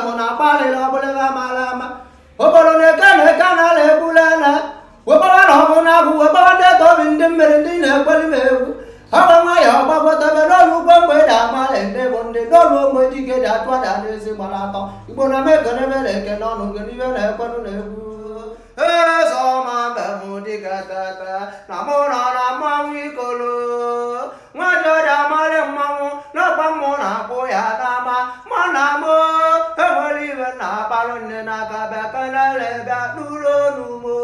mona pale la bolega malama. Obolone kana le bulana. Wabala mona bu wabande to vinde merindine kwali mebu. Hawa maya baba tabelo lugwe da malende bonde dolo mojike da twada nesi malato. Ibona mekane vele ke nonu gani vele kwanu nebu. Soma bamudi katata namona namawi kolo ngajoda male mamu na pamona poya nama manamo holive na balonne na kabakana lega dulo numo.